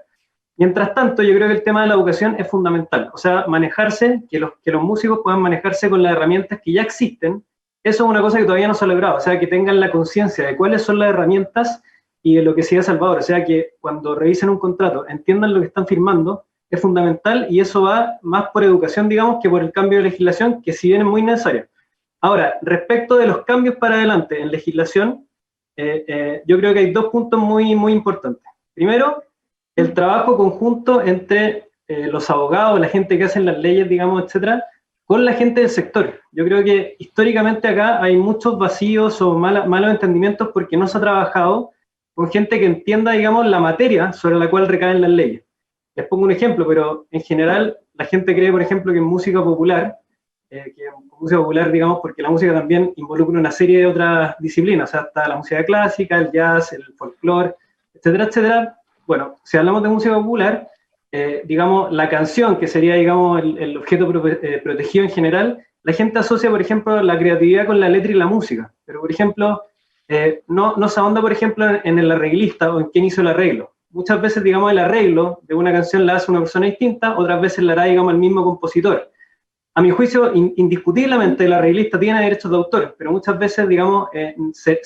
mientras tanto, yo creo que el tema de la educación es fundamental. O sea, manejarse, que los músicos puedan manejarse con las herramientas que ya existen. Eso es una cosa que todavía no se ha logrado. O sea, que tengan la conciencia de cuáles son las herramientas y de lo que decía Salvador. O sea, que cuando revisen un contrato entiendan lo que están firmando, es fundamental, y eso va más por educación, digamos, que por el cambio de legislación, que si bien es muy necesario. Ahora, respecto de los cambios para adelante en legislación, yo creo que hay dos puntos muy, muy importantes. Primero, el trabajo conjunto entre los abogados, la gente que hacen las leyes, digamos, etcétera, con la gente del sector. Yo creo que históricamente acá hay muchos vacíos o malos entendimientos porque no se ha trabajado con gente que entienda, digamos, la materia sobre la cual recaen las leyes. Les pongo un ejemplo, pero en general la gente cree, por ejemplo, que en música popular, digamos, porque la música también involucra una serie de otras disciplinas, o sea, está la música clásica, el jazz, el folclore, etcétera, etcétera. Bueno, si hablamos de música popular, digamos, la canción, que sería, digamos, el objeto protegido en general, la gente asocia, por ejemplo, la creatividad con la letra y la música, pero, por ejemplo, no se ahonda, por ejemplo, en el arreglista o en quién hizo el arreglo. Muchas veces, digamos, el arreglo de una canción la hace una persona distinta, otras veces la hará, digamos, el mismo compositor. A mi juicio, indiscutiblemente el arreglista tiene derechos de autor, pero muchas veces, digamos, se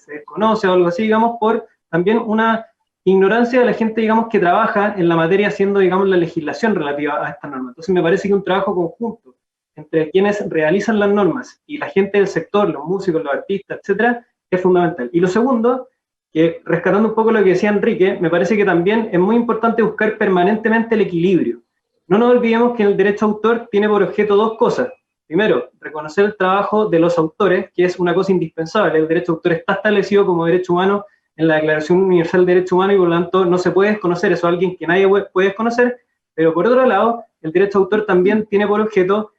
desconoce o algo así, digamos, por también una ignorancia de la gente, digamos, que trabaja en la materia haciendo, digamos, la legislación relativa a esta norma. Entonces me parece que un trabajo conjunto entre quienes realizan las normas y la gente del sector, los músicos, los artistas, etcétera, es fundamental. Y lo segundo, que rescatando un poco lo que decía Enrique, me parece que también es muy importante buscar permanentemente el equilibrio. No nos olvidemos que el derecho a autor tiene por objeto dos cosas. Primero, reconocer el trabajo de los autores, que es una cosa indispensable. El derecho a autor está establecido como derecho humano en la Declaración Universal de Derechos Humanos y por lo tanto no se puede desconocer, eso es alguien que nadie puede desconocer, pero por otro lado, el derecho a autor también tiene por objeto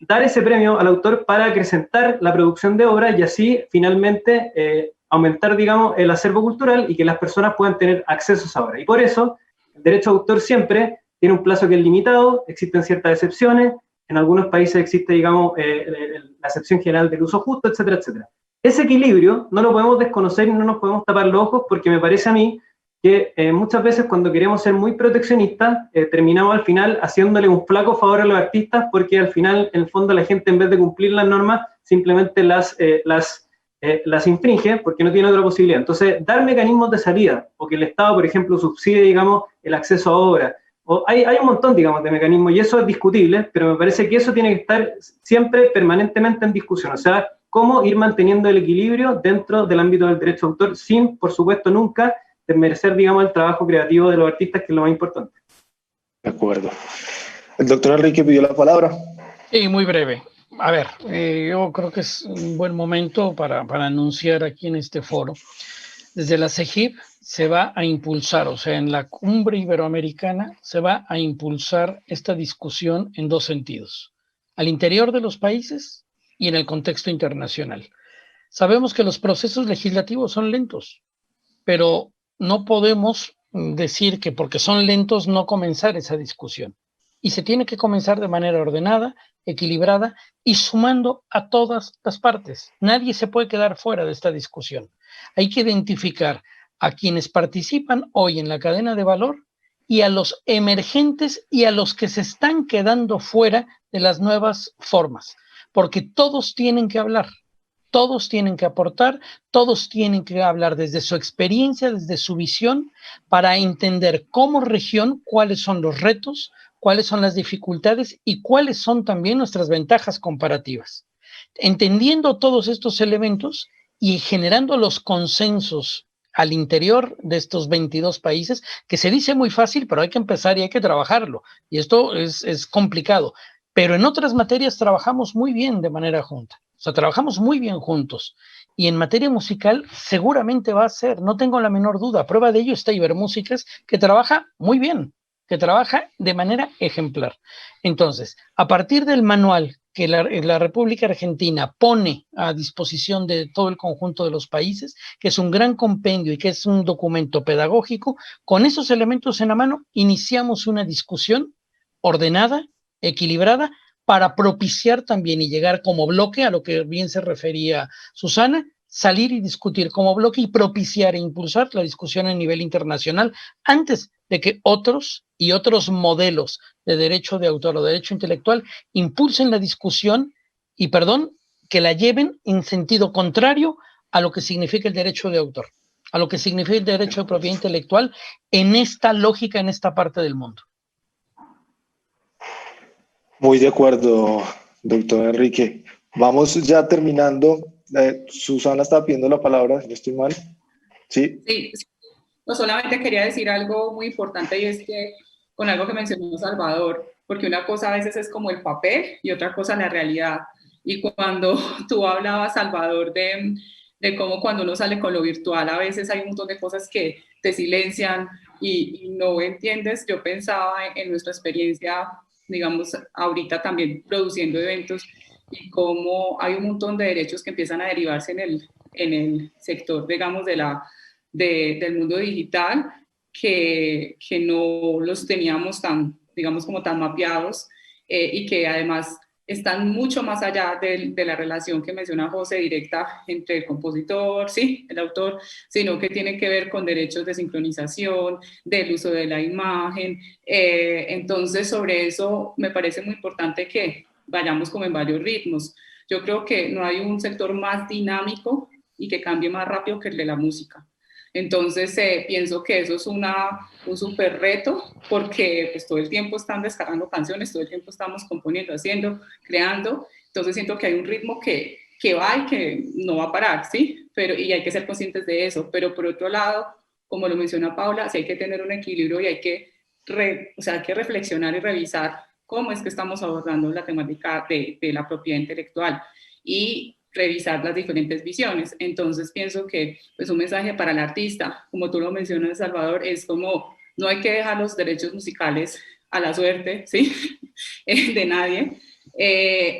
dar ese premio al autor para acrecentar la producción de obras y así finalmente aumentar, digamos, el acervo cultural y que las personas puedan tener acceso a esa obra. Y por eso, el derecho a autor siempre tiene un plazo que es limitado, existen ciertas excepciones, en algunos países existe, digamos, la excepción general del uso justo, etcétera, etcétera. Ese equilibrio no lo podemos desconocer y no nos podemos tapar los ojos porque me parece a mí que muchas veces cuando queremos ser muy proteccionistas terminamos al final haciéndole un flaco favor a los artistas porque al final, en el fondo, la gente en vez de cumplir las normas simplemente las infringe porque no tiene otra posibilidad. Entonces, dar mecanismos de salida o que el Estado, por ejemplo, subsidie, digamos, el acceso a obras. Hay un montón, digamos, de mecanismos y eso es discutible, pero me parece que eso tiene que estar siempre permanentemente en discusión. O sea, cómo ir manteniendo el equilibrio dentro del ámbito del derecho de autor sin, por supuesto, nunca desmerecer, digamos, el trabajo creativo de los artistas, que es lo más importante. De acuerdo. El doctor Enrique pidió la palabra. Sí, muy breve. A ver, yo creo que es un buen momento para anunciar aquí en este foro. Desde la CEGIP se va a impulsar, o sea, en la cumbre iberoamericana se va a impulsar esta discusión en dos sentidos, al interior de los países y en el contexto internacional. Sabemos que los procesos legislativos son lentos, pero no podemos decir que porque son lentos no comenzar esa discusión. Y se tiene que comenzar de manera ordenada, equilibrada y sumando a todas las partes. Nadie se puede quedar fuera de esta discusión. Hay que identificar a quienes participan hoy en la cadena de valor y a los emergentes y a los que se están quedando fuera de las nuevas formas, porque todos tienen que hablar, todos tienen que aportar, todos tienen que hablar desde su experiencia, desde su visión, para entender como región cuáles son los retos, cuáles son las dificultades y cuáles son también nuestras ventajas comparativas. Entendiendo todos estos elementos y generando los consensos al interior de estos 22 países, que se dice muy fácil, pero hay que empezar y hay que trabajarlo. Y esto es complicado. Pero en otras materias trabajamos muy bien de manera junta. O sea, trabajamos muy bien juntos. Y en materia musical seguramente va a ser, no tengo la menor duda. Prueba de ello está Ibermúsicas, que trabaja muy bien, que trabaja de manera ejemplar. Entonces, a partir del manual que la República Argentina pone a disposición de todo el conjunto de los países, que es un gran compendio y que es un documento pedagógico, con esos elementos en la mano iniciamos una discusión ordenada, equilibrada, para propiciar también y llegar como bloque a lo que bien se refería Susana, salir y discutir como bloque y propiciar e impulsar la discusión a nivel internacional antes de que otros y otros modelos de derecho de autor o derecho intelectual impulsen la discusión y, que la lleven en sentido contrario a lo que significa el derecho de autor, a lo que significa el derecho de propiedad intelectual en esta lógica, en esta parte del mundo. Muy de acuerdo, doctor Enrique. Vamos ya terminando. Susana está pidiendo la palabra, si no estoy mal. ¿Sí? Sí, no, solamente quería decir algo muy importante y es que con algo que mencionó Salvador, porque una cosa a veces es como el papel y otra cosa la realidad. Y cuando tú hablabas, Salvador, de cómo cuando uno sale con lo virtual, a veces hay un montón de cosas que te silencian y no entiendes. Yo pensaba en nuestra experiencia, digamos, ahorita también produciendo eventos y cómo hay un montón de derechos que empiezan a derivarse en el sector, digamos, del mundo digital que no los teníamos tan, digamos, como tan mapeados y que además están mucho más allá de la relación que menciona José directa entre el compositor, sí, el autor, sino que tiene que ver con derechos de sincronización, del uso de la imagen. Entonces, sobre eso me parece muy importante que vayamos como en varios ritmos. Yo creo que no hay un sector más dinámico y que cambie más rápido que el de la música. Entonces, pienso que eso es un súper reto porque pues, todo el tiempo están descargando canciones, todo el tiempo estamos componiendo, haciendo, creando. Entonces, siento que hay un ritmo que va y que no va a parar, ¿sí? Y hay que ser conscientes de eso. Pero por otro lado, como lo menciona Paula, sí hay que tener un equilibrio y hay que reflexionar y revisar cómo es que estamos abordando la temática de la propiedad intelectual y revisar las diferentes visiones. Entonces pienso que pues, un mensaje para el artista, como tú lo mencionas, Salvador, es como no hay que dejar los derechos musicales a la suerte, ¿sí? De nadie.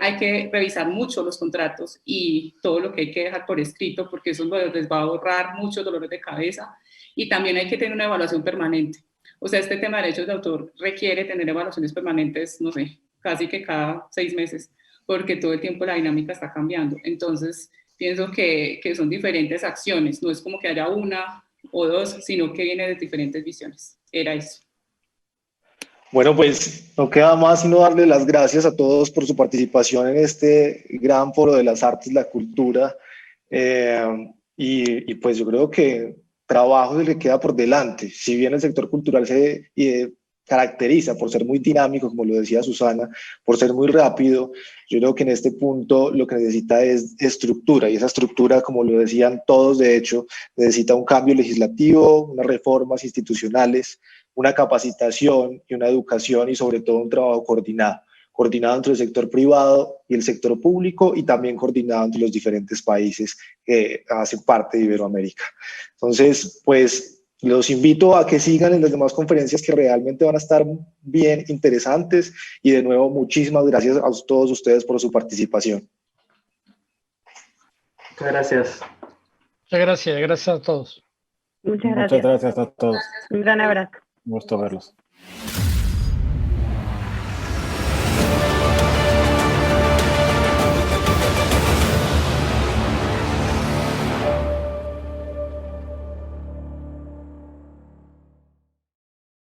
Hay que revisar mucho los contratos y todo lo que hay que dejar por escrito, porque eso les va a ahorrar muchos dolores de cabeza. Y también hay que tener una evaluación permanente. O sea, este tema de derechos de autor requiere tener evaluaciones permanentes, no sé, casi que cada 6 meses, porque todo el tiempo la dinámica está cambiando. Entonces, pienso que son diferentes acciones, no es como que haya una o dos, sino que viene de diferentes visiones. Era eso. Bueno, pues no queda más sino darle las gracias a todos por su participación en este gran foro de las artes y la cultura. Y pues yo creo que trabajo se le queda por delante. Si bien el sector cultural se caracteriza por ser muy dinámico, como lo decía Susana, por ser muy rápido, yo creo que en este punto lo que necesita es estructura, y esa estructura, como lo decían todos, de hecho, necesita un cambio legislativo, unas reformas institucionales, una capacitación y una educación y sobre todo un trabajo coordinado entre el sector privado y el sector público y también coordinado entre los diferentes países que hacen parte de Iberoamérica. Entonces, pues los invito a que sigan en las demás conferencias que realmente van a estar bien interesantes y de nuevo muchísimas gracias a todos ustedes por su participación. Muchas gracias. Muchas gracias, gracias a todos. Muchas gracias. Muchas gracias a todos. Un gran abrazo. Un gusto verlos.